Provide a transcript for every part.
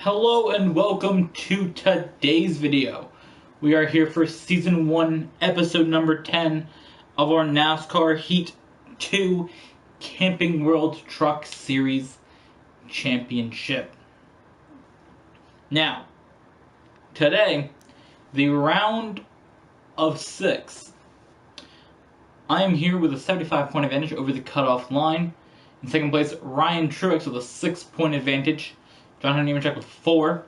Hello and welcome to today's video. We are here for Season 1, Episode number 10 of our NASCAR Heat 2 Camping World Truck Series Championship. Now, today, the round of 6. I am here with a 75-point advantage over the cutoff line. In second place, Ryan Truex with a 6-point advantage. John Nemechek with 4.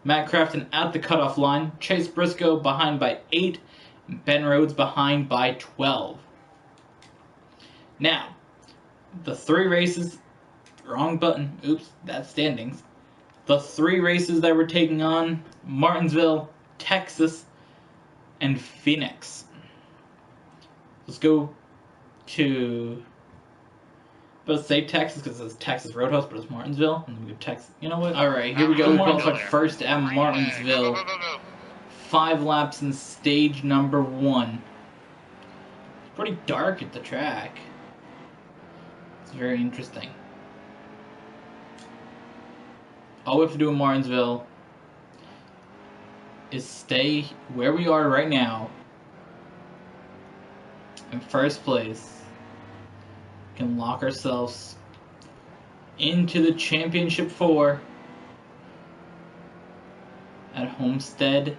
Matt Crafton at the cutoff line. Chase Briscoe behind by 8. And Ben Rhodes behind by 12. Now, the 3 races... Wrong button. Oops, that's standings. The 3 races that we're taking on: Martinsville, Texas, and Phoenix. Let's go to... Let's say Texas because it's Texas Roadhouse, but it's Martinsville. And then we go Texas. You know what? Alright, here we go. We qualified first at Martinsville. 5 laps in stage number 1. It's pretty dark at the track. It's very interesting. All we have to do in Martinsville is stay where we are right now in first place. Can lock ourselves into the Championship 4 at Homestead,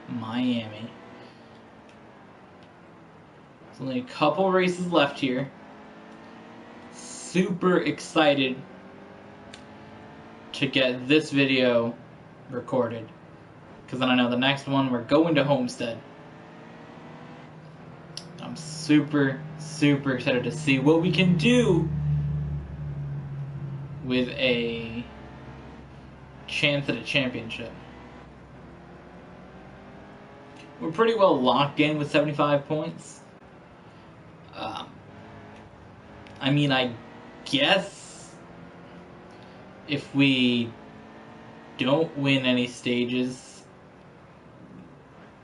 Miami. There's only a couple races left here. Super excited to get this video recorded, because then I know the next one we're going to Homestead. I'm super excited to see what we can do with a chance at a championship. We're pretty well locked in with 75 points. I mean, I guess if we don't win any stages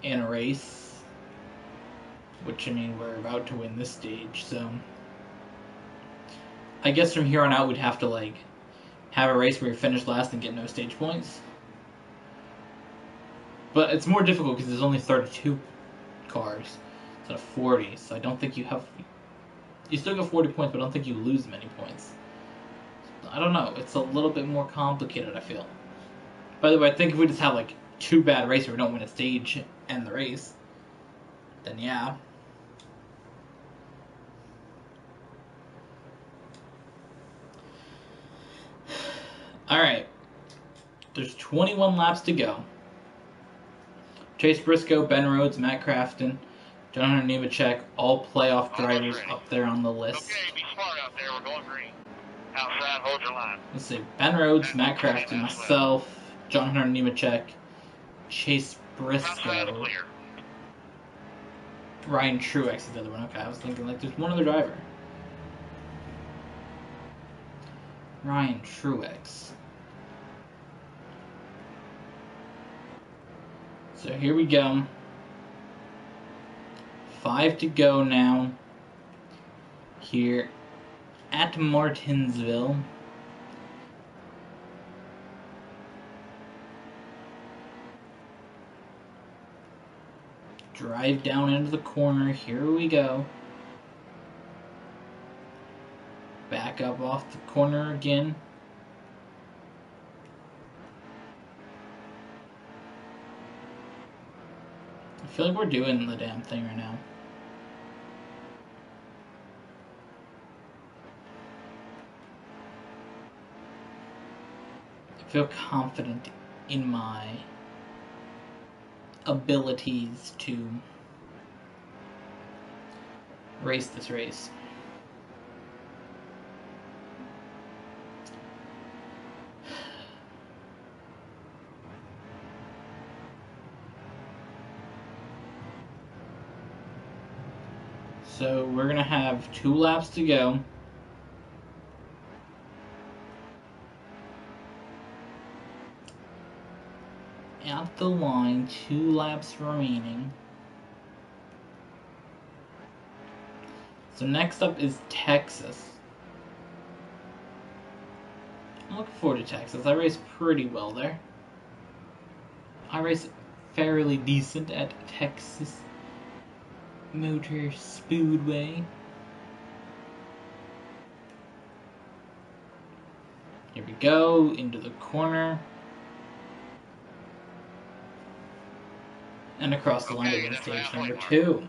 in a race, which, I mean, we're about to win this stage, so I guess from here on out we'd have to, like, have a race where we finish last and get no stage points. But it's more difficult because there's only 32 cars instead of 40, so I don't think you have... You still get 40 points, but I don't think you lose many points. I don't know, it's a little bit more complicated, I feel. By the way, I think if we just have, like, 2 bad races where we don't win a stage and the race, then yeah. Alright, there's 21 laps to go. Chase Briscoe, Ben Rhodes, Matt Crafton, John Nemechek, all playoff drivers up there on the list. Okay, be smart out there, we're going green. Outside, hold your line. Let's see, Ben Rhodes, Matt Crafton, myself, John Nemechek, Chase Briscoe, Ryan Truex is the other one. Okay, I was thinking, like, there's one other driver. Ryan Truex. So here we go. 5 to go now. Here at Martinsville. Drive down into the corner. Here we go. Back up off the corner again. I feel like we're doing the damn thing right now. I feel confident in my abilities to race this race. So we're gonna have 2 laps to go. At the line, 2 laps remaining. So next up is Texas. I'm looking forward to Texas. I raced pretty well there. I race fairly decent at Texas Motor Speedway. Here we go, into the corner. And across the line to win stage number 2.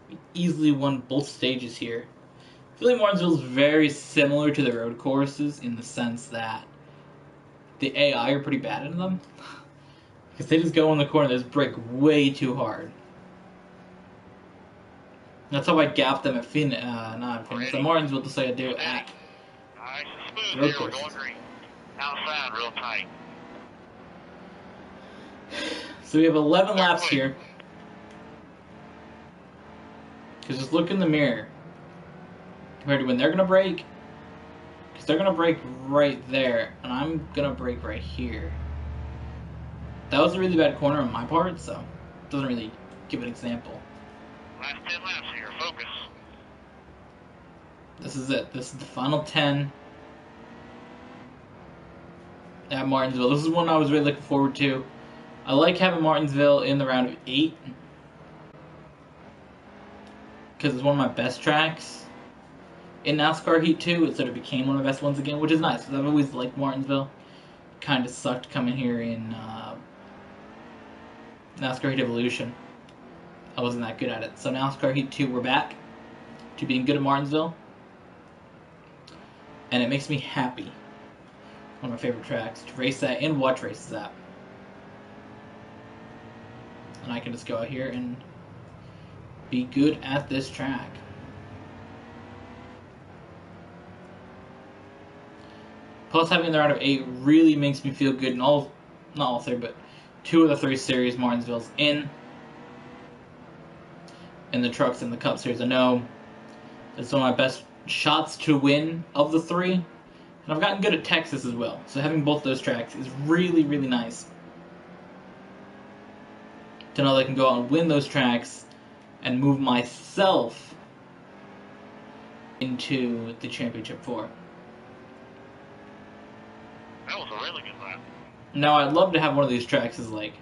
We easily won both stages here. I feel like Martinsville is very similar to the road courses in the sense that the AI are pretty bad in them. Because they just go in the corner, they just brake way too hard. That's how I gapped them at at Martinsville, just like I do at road courses. Outside, real tight. So we have 11 laps here. Because just look in the mirror compared to when they're going to brake. Because they're going to brake right there, and I'm going to brake right here. That was a really bad corner on my part, so it doesn't really give an example. Last 10 laps here, focus. This is it. This is the final 10 at Martinsville. This is one I was really looking forward to. I like having Martinsville in the round of 8 because it's one of my best tracks in NASCAR Heat 2. It sort of became one of the best ones again, which is nice because I've always liked Martinsville. Kind of sucked coming here in NASCAR Heat Evolution. I wasn't that good at it. So NASCAR Heat 2, we're back to being good at Martinsville. And it makes me happy. One of my favorite tracks to race at and watch races at. And I can just go out here and be good at this track. Plus having the round of 8 really makes me feel good in not all 3, but 2 of the 3 series Martinsville's in the trucks and the Cup Series. I know it's one of my best shots to win of the 3, and I've gotten good at Texas as well. So having both those tracks is really, really nice. To know that I can go out and win those tracks and move myself into the Championship 4. That was a really good lap. Now, I'd love to have one of these tracks as like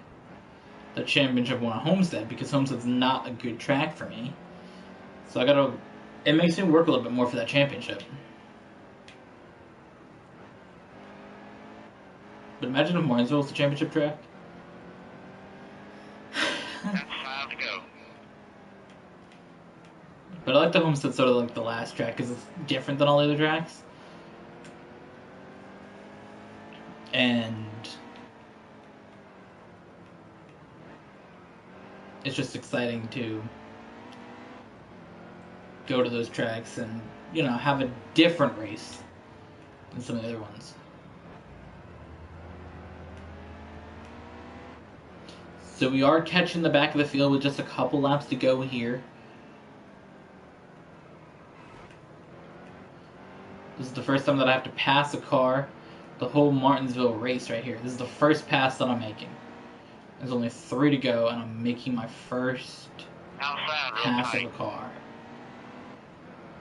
the Championship 1 at Homestead, because Homestead's not a good track for me. So it makes me work a little bit more for that championship. But imagine if Martinsville was the championship track. That's 5 to go. But I like the Homestead sort of like the last track because it's different than all the other tracks. And it's just exciting to go to those tracks and, you know, have a different race than some of the other ones. So we are catching the back of the field with just a couple laps to go here. This is the first time that I have to pass a car the whole Martinsville race right here. This is the first pass that I'm making. There's only 3 to go, and I'm making my first pass of a car.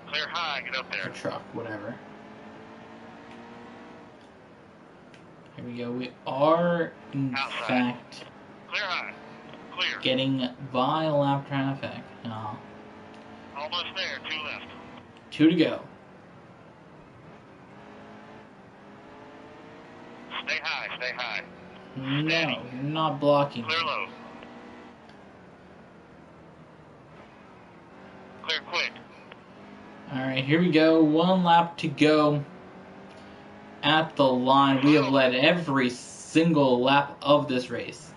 Clear high, get up there. A truck, whatever. Here we go. We are, in fact, clear high. Clear. Getting by lap traffic. No. Almost there, 2 left. 2 to go. Stay high, stay high. No, Steady. you're not blocking. Clear low. Clear quick. Alright, here we go. 1 lap to go at the line. We have led every single lap of this race.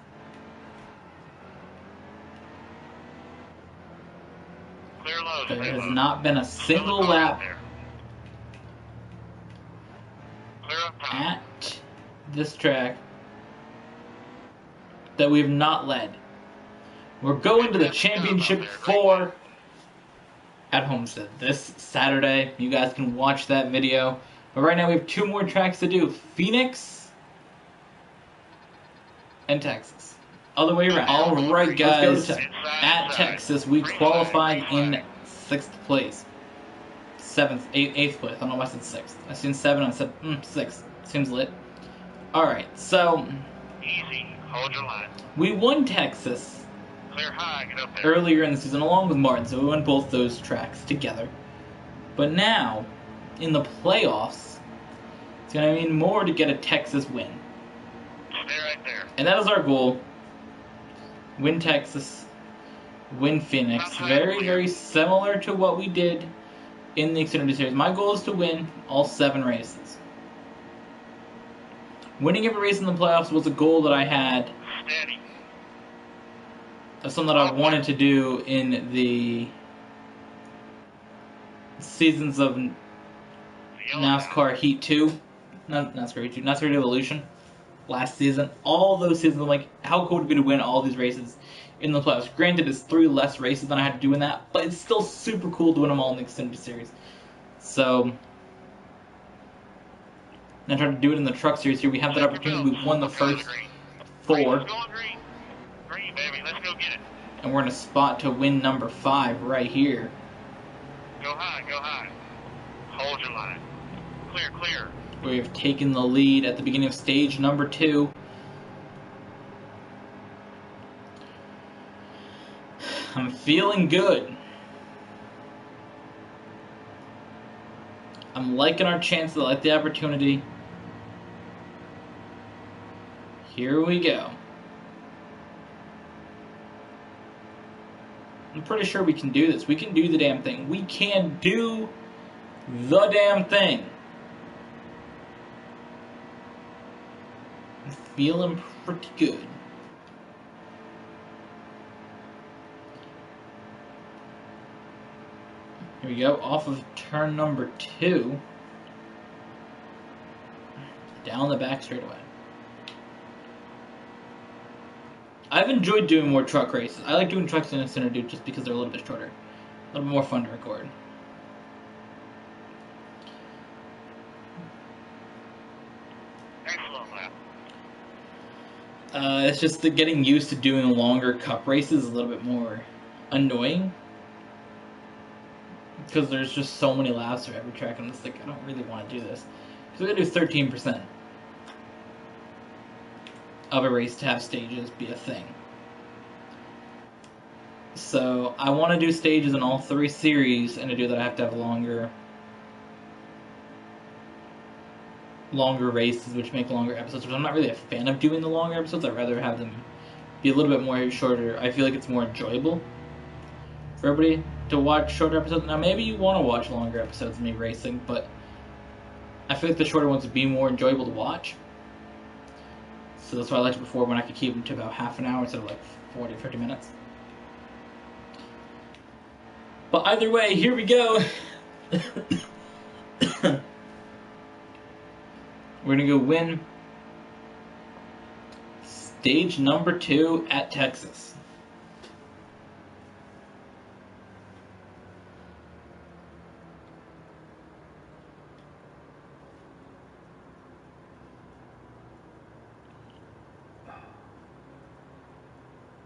Clear low, There stay has low. not been a single lap Clear up top. at this track that we have not led. We're going to the Championship 4 at Homestead this Saturday. You guys can watch that video. But right now we have 2 more tracks to do. Phoenix and Texas. Other way around. Alright guys, at Texas we qualified in 6th place. 8th place. I don't know why I said 6th. I seen 7 and I said 6th. Seems lit. Alright, so Easy. Hold your line. we won Texas Clear high. Get up there. earlier in the season along with Martin, so we won both those tracks together. But now, in the playoffs, it's going to mean more to get a Texas win. Stay right there. And that is our goal. Win Texas, win Phoenix. Very, very similar to what we did in the Xfinity Series. My goal is to win all 7 races. Winning every race in the playoffs was a goal that I had. Steady. That's something that I wanted to do in the seasons of NASCAR Heat 2. Not NASCAR Heat 2, NASCAR Evolution. Last season. All those seasons, I'm like, how cool would it be to win all these races in the playoffs? Granted, it's 3 less races than I had to do in that, but it's still super cool to win them all in the Xfinity Series. So, I tried to do it in the Truck Series here. We have that opportunity. We won the first 4. Green, baby. Let's go get it. And we're in a spot to win number 5 right here. Go high. Go high. Hold your line. Clear, clear. We have taken the lead at the beginning of stage number 2. I'm feeling good. I'm liking our chances. I like the opportunity. Here we go. I'm pretty sure we can do this. We can do the damn thing. We can do the damn thing. I'm feeling pretty good. Here we go, off of turn number 2. Down the back straightaway. I've enjoyed doing more truck races. I like doing trucks in a center dude just because they're a little bit shorter. A little bit more fun to record. Excellent lap. It's just that getting used to doing longer cup races is a little bit more annoying. Because there's just so many laps for every track, and it's like, I don't really want to do this. Because we gotta do 13% of a race to have stages be a thing. So, I want to do stages in all 3 series, and to do that I have to have longer races, which make longer episodes, which I'm not really a fan of doing the longer episodes. I'd rather have them be a little bit more shorter. I feel like it's more enjoyable for everybody to watch shorter episodes. Now, maybe you want to watch longer episodes of me racing, but I feel like the shorter ones would be more enjoyable to watch. So that's why I liked it before, when I could keep them to about half an hour instead of like 40 or 50 minutes. But either way, here we go. We're going to go win stage number 2 at Texas.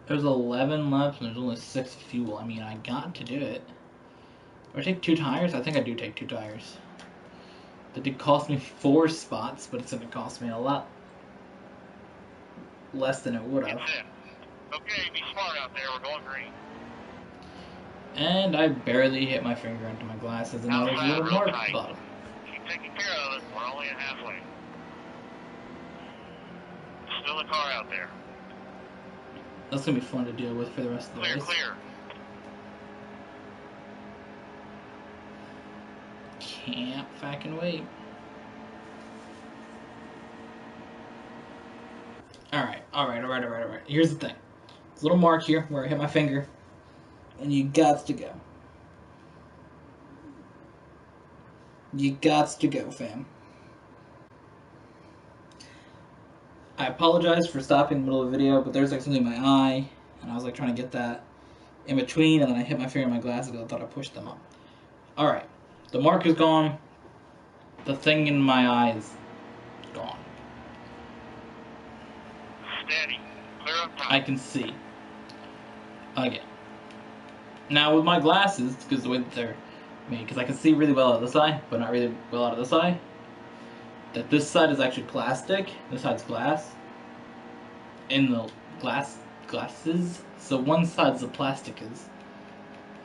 There's 11 laps and there's only 6 fuel. I mean, I got to do it. Do I take 2 tires? I think I do take 2 tires. That did cost me 4 spots, but it's going to cost me a lot less than it would have. Okay, be smart out there. We're going green. And I barely hit my finger into my glasses, and now there's a little mark at the bottom. Keep taking care of it. We're only at halfway. Still a car out there. That's going to be fun to deal with for the rest of the race. Clear. Can't fucking wait. Alright. Here's the thing. There's a little mark here where I hit my finger, and you gots to go. You gots to go, fam. I apologize for stopping in the middle of the video, but there's like something in my eye, and I was like trying to get that in between, and then I hit my finger in my glasses because I thought I pushed them up. Alright, the mark is gone. The thing in my eye is gone. Steady. Clear up top. I can see. Again. Now with my glasses, because the way that they're made, because I can see really well out of this eye, but not really well out of this eye, that this side is actually plastic, this side's glass. In the glasses, so one side's the plastic is,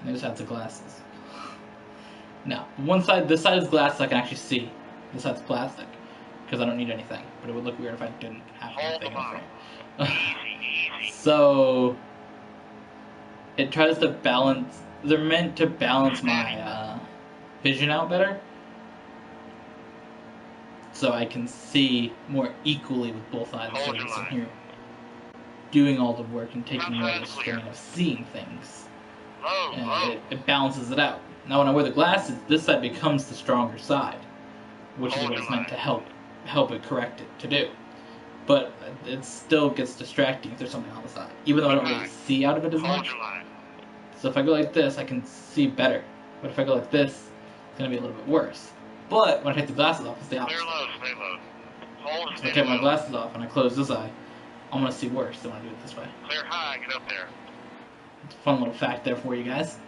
and the other side's the glasses. Now, this side is glass, so I can actually see. This side's plastic, because I don't need anything. But it would look weird if I didn't have anything in the frame. So it tries to balance. They're meant to balance my vision out better, so I can see more equally with both eyes. So I'm here doing all the work and taking more of the strain of seeing things. And it balances it out. Now when I wear the glasses, this side becomes the stronger side, which is what it's meant to help it correct it to do. But it still gets distracting if there's something on the side, even though I don't really see out of it as much. So if I go like this, I can see better. But if I go like this, it's going to be a little bit worse. But when I take the glasses off, it's the opposite. So if I take my glasses off and I close this eye, I'm going to see worse than when I do it this way. Clear high, get up there. It's a fun little fact there for you guys.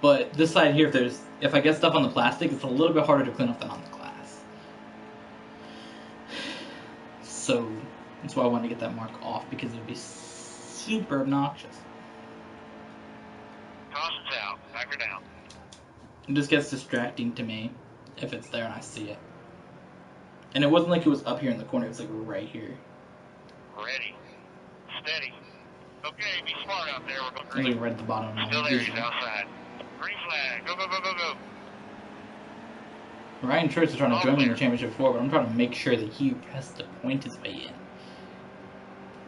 But this side here, if I get stuff on the plastic, it's a little bit harder to clean up than on the glass. So that's why I wanted to get that mark off, because it would be super obnoxious. Caution's out. Back her down. It just gets distracting to me if it's there and I see it. And it wasn't like it was up here in the corner, it was like right here. Ready. Steady. Okay, be smart out there. We're going It was green. like right at the bottom. Still there, he's outside. Green flag. Go, go, go, go, go. Ryan Church is trying to join me in the championship 4, but I'm trying to make sure that he has to point his way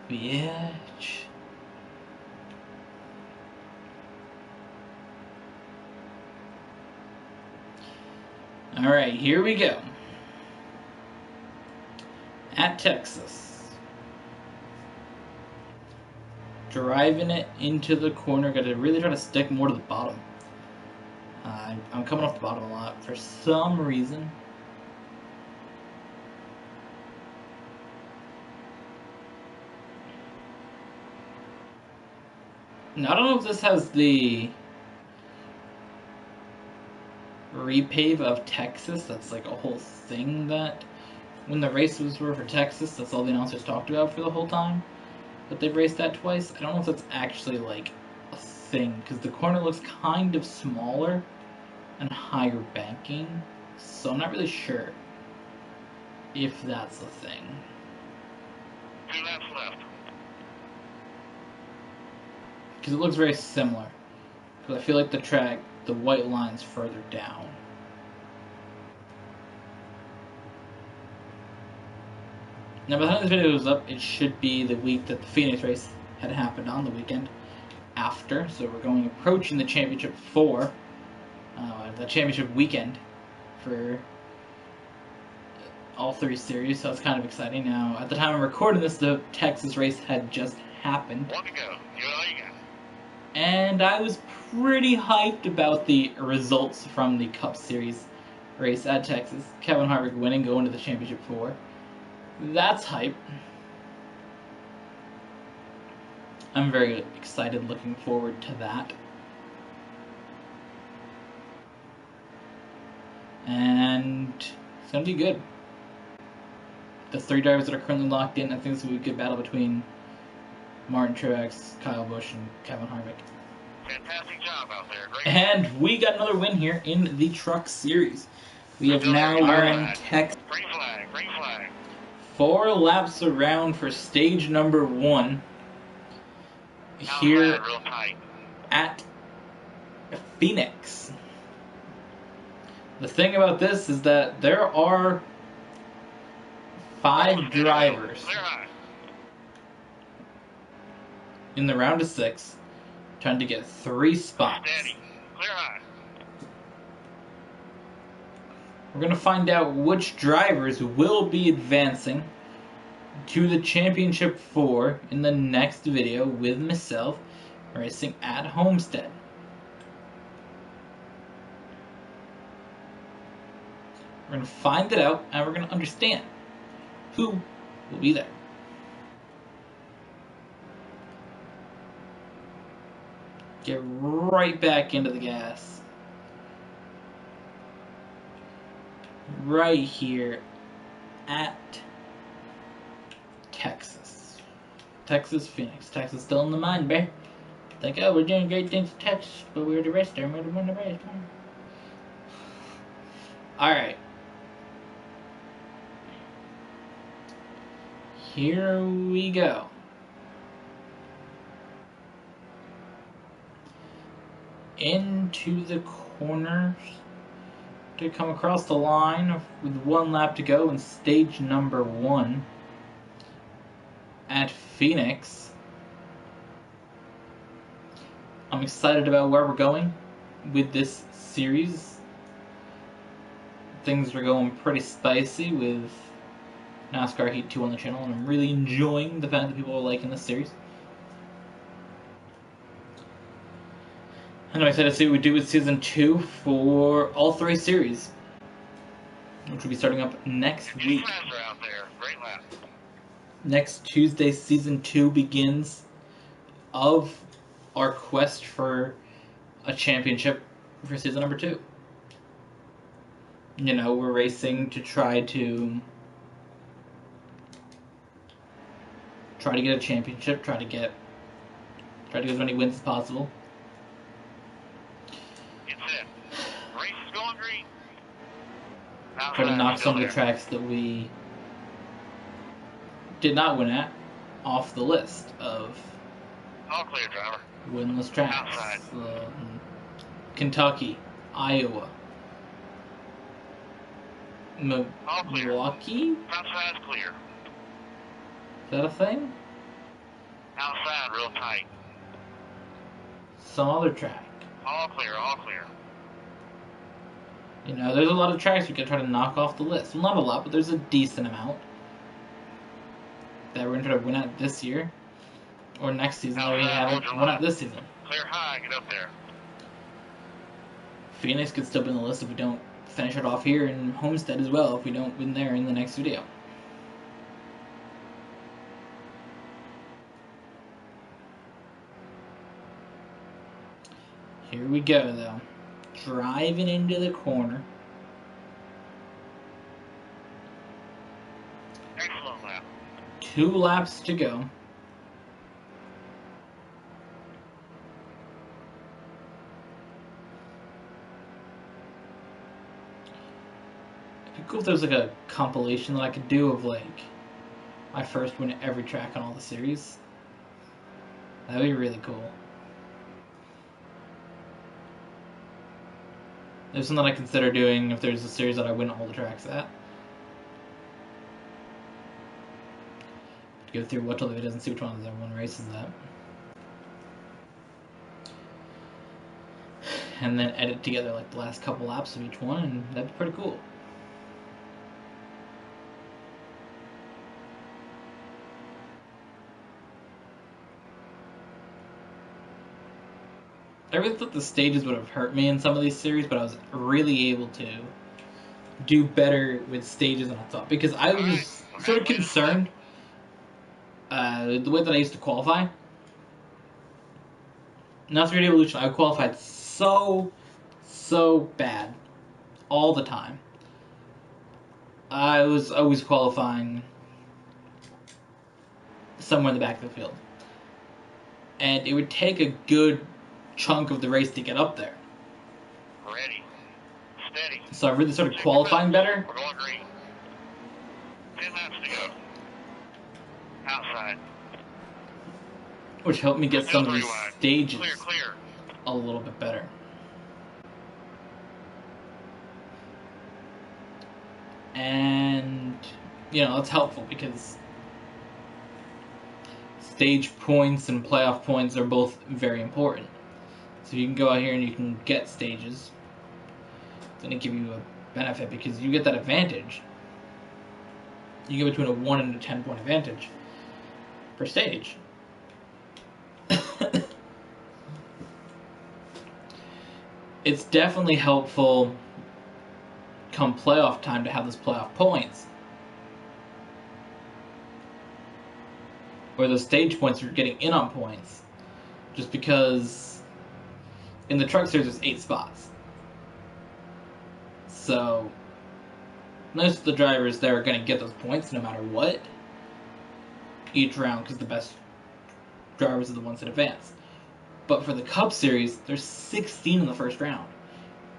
in. Bitch. Alright, here we go. At Texas. Driving it into the corner. Gotta really try to stick more to the bottom. I'm coming off the bottom a lot for some reason. Now, I don't know if this has the repave of Texas. That's like a whole thing that when the races were for Texas, that's all the announcers talked about for the whole time. But they've raced that twice. I don't know if that's actually like a thing, because the corner looks kind of smaller and higher banking, so I'm not really sure if that's a thing. 2 laps left. Because it looks very similar. Because I feel like the white line's further down. Now, by the time this video goes up, it should be the week that the Phoenix race had happened on, the weekend after. So we're approaching the championship 4, the championship weekend for all 3 series. So it's kind of exciting. Now, at the time I'm recording this, the Texas race had just happened. 1 to go. Give it all you got. And I was pretty hyped about the results from the Cup Series race at Texas. Kevin Harvick winning, going to the championship 4. That's hype. I'm very excited, looking forward to that. And it's going to be good. The 3 drivers that are currently locked in, I think this will be a good battle between Martin Truex, Kyle Busch, and Kevin Harvick. Fantastic job out there. Great. And we got another win here in the Truck Series. We have now won Texas. Green flag. Green flag. 4 laps around for stage number 1 here Real tight. at Phoenix. The thing about this is that there are 5 drivers Clear high. in the round of 6 trying to get 3 spots. Steady. Clear high. We're going to find out which drivers will be advancing to the championship 4 in the next video with myself racing at Homestead. We're going to find it out and we're going to understand who will be there. Get right back into the gas. right here at Texas. Texas, Phoenix. Texas still in the mind, babe. Like, oh, we're doing great things in Texas, but we're the rest of them. We're the one the rest. Alright. Here we go. Into the corners to come across the line with 1 lap to go in stage number 1 at Phoenix. I'm excited about where we're going with this series. Things are going pretty spicy with NASCAR Heat 2 on the channel, and I'm really enjoying the fact that people are liking this series. And I'm excited to see what we do with Season 2 for all 3 series, which will be starting up next week. Next Tuesday, Season 2 begins of our quest for a championship for Season number 2. You know, we're racing to try to get a championship, try to get as many wins as possible. Race is going green. Try to knock some of the tracks that we did not win at off the list of all clear, driver. Winless tracks. Kentucky, Iowa, Milwaukee. Outside's clear. Is that a thing? Outside, real tight. Some other track. All clear, all clear. You know, there's a lot of tracks we can try to knock off the list. Well, not a lot, but there's a decent amount that we're going to try to win at this year. Or next season, that we haven't won at this season. Clear high, get up there. Phoenix could still be on the list if we don't finish it off here, in Homestead as well if we don't win there in the next video. Here we go, though. Driving into the corner. Excellent lap. 2 laps to go. It'd be cool if there's like a compilation that I could do of like my first win at every track on all the series. That'd be really cool. There's something I consider doing if there's a series that I win all the tracks at. Go through watch all the videos and see which ones everyone races at. And then edit together like the last couple laps of each one, and that'd be pretty cool. I really thought the stages would have hurt me in some of these series, but I was really able to do better with stages than I thought, because I was sort of concerned the way that I used to qualify. NASCAR Evolution, I qualified so bad all the time. I was always qualifying somewhere in the back of the field, and it would take a good chunk of the race to get up there. Ready. Steady. So I really started qualifying better. We're going green. 10 laps to go. Outside. Which helped me get some of these stages Clear. a little bit better. And, you know, that's helpful because stage points and playoff points are both very important. So you can go out here and you can get stages. It's going to give you a benefit because you get that advantage. You get between a 1 and a 10 point advantage per stage. It's definitely helpful come playoff time to have those playoff points. Or those stage points, you're getting in on points. Just because in the truck series there's 8 spots. So most of the drivers there are going to get those points no matter what each round because the best drivers are the ones that advance. But for the Cup Series, there's 16 in the first round.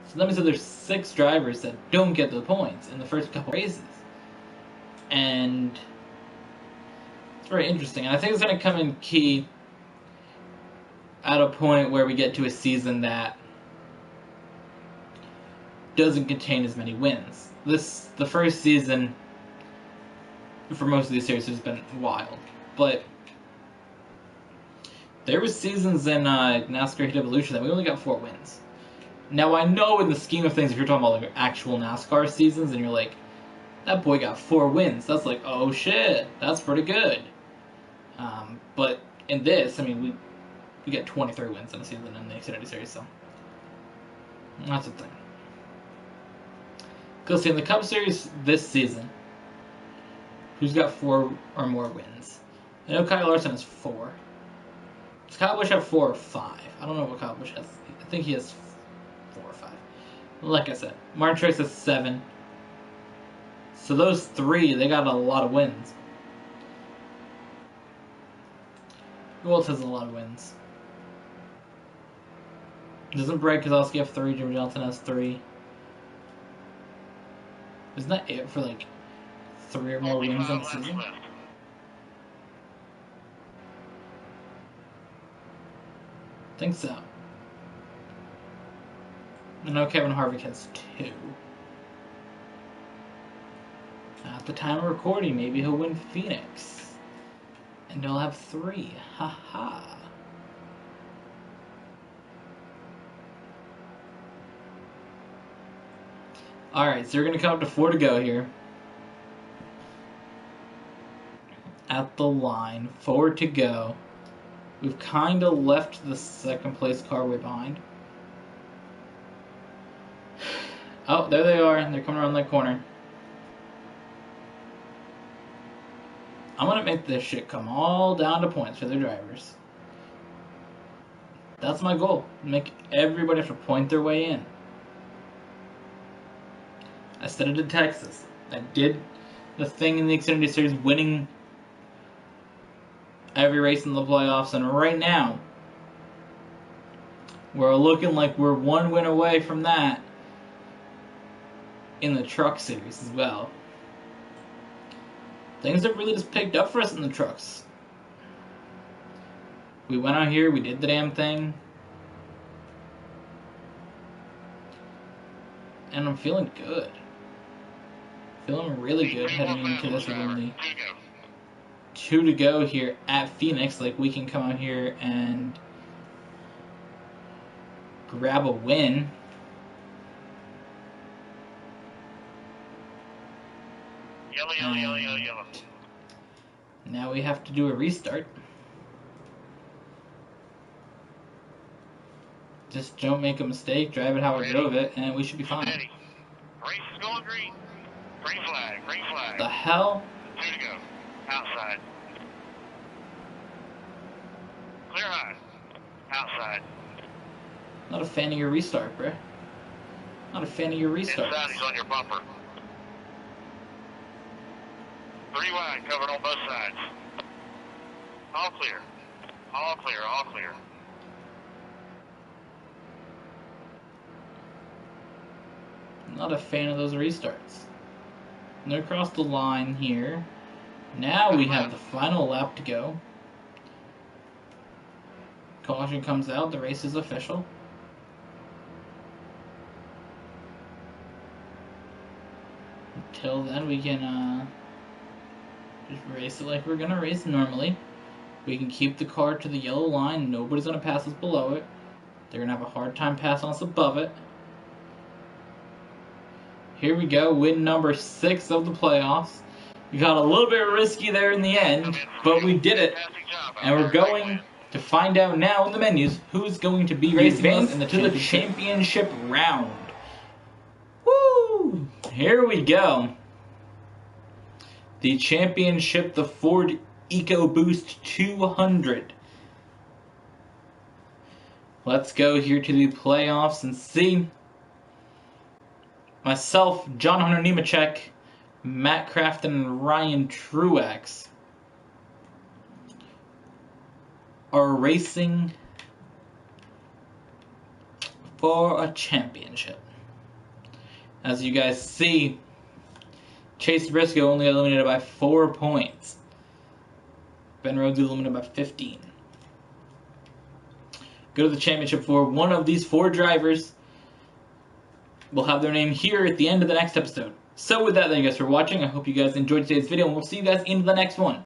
So that means that there's 6 drivers that don't get the points in the first couple races. And it's very interesting. And I think it's going to come in key at a point where we get to a season that doesn't contain as many wins. The first season for most of these series has been wild, but there was seasons in NASCAR Heat Evolution that we only got 4 wins. Now I know in the scheme of things, if you're talking about like actual NASCAR seasons, and you're like, that boy got 4 wins, that's like, oh shit, that's pretty good. But in this, I mean, we get 23 wins in a season in the Xfinity Series, so that's the thing. Because in the Cup Series this season, who's got 4 or more wins? I know Kyle Larson has 4. Does Kyle Busch have 4 or 5? I don't know what Kyle Busch has. I think he has 4 or 5. Like I said, Martin Truex has 7. So those 3, they got a lot of wins. Who else has a lot of wins? Doesn't Brad Keselowski have 3? Jimmy Johnson has 3. Isn't that it for like 3 or more wins on the season? I think so. I know Kevin Harvick has 2. At the time of recording, maybe he'll win Phoenix. And he'll have 3. Haha. Alright, so we're going to come up to 4 to go here. At the line, 4 to go. We've kind of left the second place car way behind. Oh, there they are. They're coming around that corner. I'm going to make this shit come all down to points for the drivers. That's my goal. Make everybody have to point their way in. I said it in Texas. I did the thing in the Xfinity Series, winning every race in the playoffs, and right now, we're looking like we're 1 win away from that in the Truck Series as well. Things have really just picked up for us in the trucks. We went out here, we did the damn thing, and I'm feeling good. Feeling really good heading into this with only 2 to go here at Phoenix. Like, we can come out here and grab a win. Yellow. Now we have to do a restart. Just don't make a mistake, drive it how I drove it, and we should be fine. Ready. Race is going green. Green flag. The hell? 2 to go. Outside. Clear high. Outside. Not a fan of your restart, bruh. Not a fan of your restart. Inside, he's on your bumper. 3 wide, covered on both sides. All clear. All clear. Not a fan of those restarts. And they're across the line here. Now we have the final lap to go. Caution comes out, the race is official. Until then, we can just race it like we're gonna race normally. We can keep the car to the yellow line. Nobody's gonna pass us below it. They're gonna have a hard time passing us above it. Here we go, win number 6 of the playoffs. We got a little bit risky there in the end, but we did it. And we're going to find out now in the menus who's going to be racing us to the championship round. Woo! Here we go. The championship, the Ford EcoBoost 200. Let's go here to the playoffs and see. Myself, John Hunter Nemechek, Matt Crafton and Ryan Truex are racing for a championship. As you guys see, Chase Briscoe only eliminated by 4 points. Ben Rhodes eliminated by 15. Go to the championship for one of these 4 drivers. We'll have their name here at the end of the next episode. So with that, thank you guys for watching. I hope you guys enjoyed today's video, and we'll see you guys in the next one.